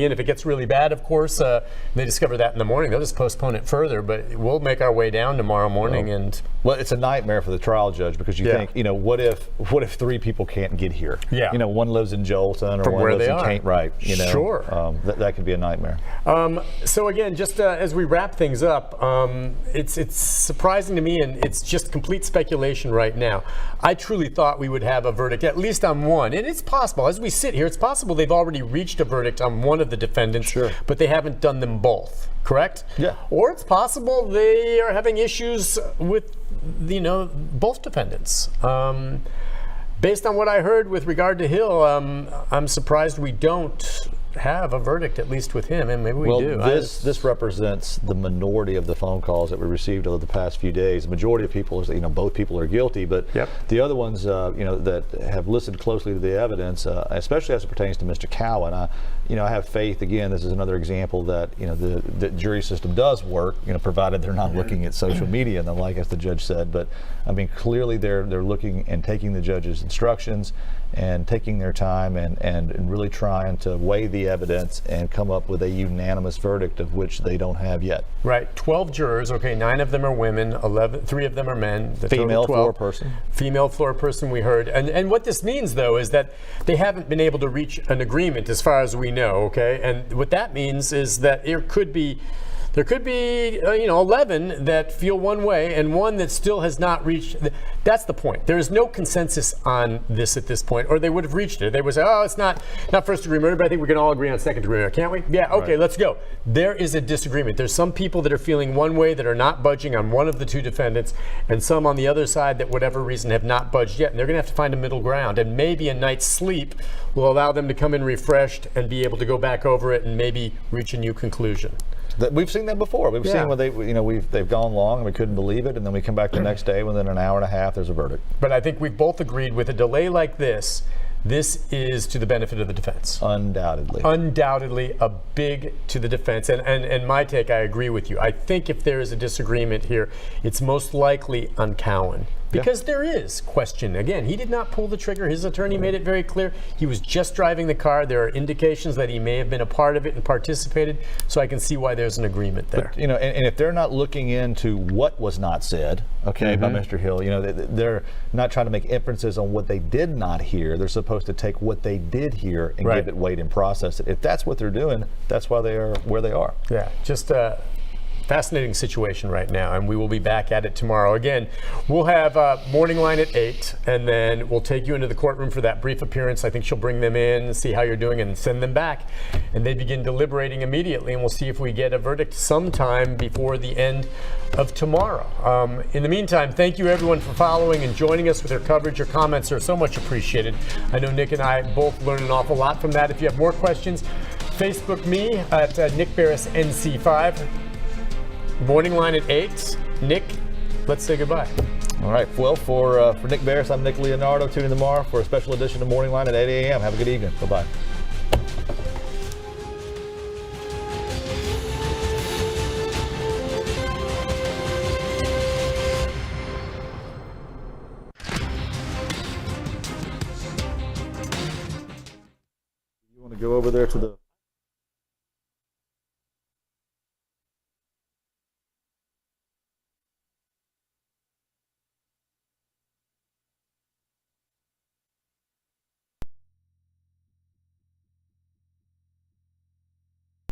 If it gets really bad, of course, they discover that in the morning, they'll just postpone it further. But we'll make our way down tomorrow morning. Well, it's a nightmare for the trial judge because you think, what if 3 people can't get here? Yeah. One lives in Jolton or From one where lives they in are. Kent, right? Sure. That could be a nightmare. So again, just as we wrap things up, it's surprising to me, and it's just complete speculation right now. I truly thought we would have a verdict, at least on one. And it's possible, as we sit here, it's possible they've already reached a verdict on one of the defendants, but they haven't done them both, correct? Yeah. Or it's possible they are having issues with, both defendants. Based on what I heard with regard to Hill, I'm surprised we don't have a verdict, at least with him, and maybe we do. This represents the minority of the phone calls that we received over the past few days. The majority of people is, both people are guilty, but the other ones, that have listened closely to the evidence, especially as it pertains to Mr. Cowan, I have faith. Again, this is another example that the jury system does work, provided they're not looking at social media and the like, as the judge said. But I mean, clearly they're looking and taking the judge's instructions and taking their time and really trying to weigh the evidence and come up with a unanimous verdict, of which they don't have yet. Right, 12 jurors. Okay, 9 of them are women, 3 of them are men. The Female total 12. floor person. Female floor person, we heard. And what this means, though, is that they haven't been able to reach an agreement as far as we know, okay? And what that means is that there could be 11 that feel one way and one that still has not reached. That's the point. There is no consensus on this at this point, or they would have reached it. They would say, oh, it's not first degree murder, but I think we can all agree on second degree murder, can't we? Yeah, okay, let's go. There is a disagreement. There's some people that are feeling one way that are not budging on one of the 2 defendants, and some on the other side that, whatever reason, have not budged yet. And they're going to have to find a middle ground, and maybe a night's sleep will allow them to come in refreshed and be able to go back over it and maybe reach a new conclusion. We've seen that before. We've seen when they've gone long and we couldn't believe it, and then we come back the next day within an hour and a half there's a verdict. But I think we've both agreed with a delay like this is to the benefit of the defense. Undoubtedly a big to the defense. And my take, I agree with you. I think if there is a disagreement here, it's most likely on Cowan. Because there is question. Again, he did not pull the trigger. His attorney made it very clear. He was just driving the car. There are indications that he may have been a part of it and participated. So I can see why there's an agreement there. But, and if they're not looking into what was not said, by Mr. Hill, they're not trying to make inferences on what they did not hear. They're supposed to take what they did hear and give it weight and process it. If that's what they're doing, that's why they are where they are. Yeah, just fascinating situation right now, and we will be back at it tomorrow. Again, we'll have morning line at 8, and then we'll take you into the courtroom for that brief appearance. I think she'll bring them in, see how you're doing, and send them back. And they begin deliberating immediately, and we'll see if we get a verdict sometime before the end of tomorrow. In the meantime, thank you everyone for following and joining us with our coverage. Your comments are so much appreciated. I know Nick and I both learned an awful lot from that. If you have more questions, Facebook me at Nick Barris NC5. Morning line at 8. Nick, let's say goodbye. All right. Well, for Nick Barris, I'm Nick Leonardo. Tune in tomorrow for a special edition of Morning Line at 8 a.m. Have a good evening. Bye-bye.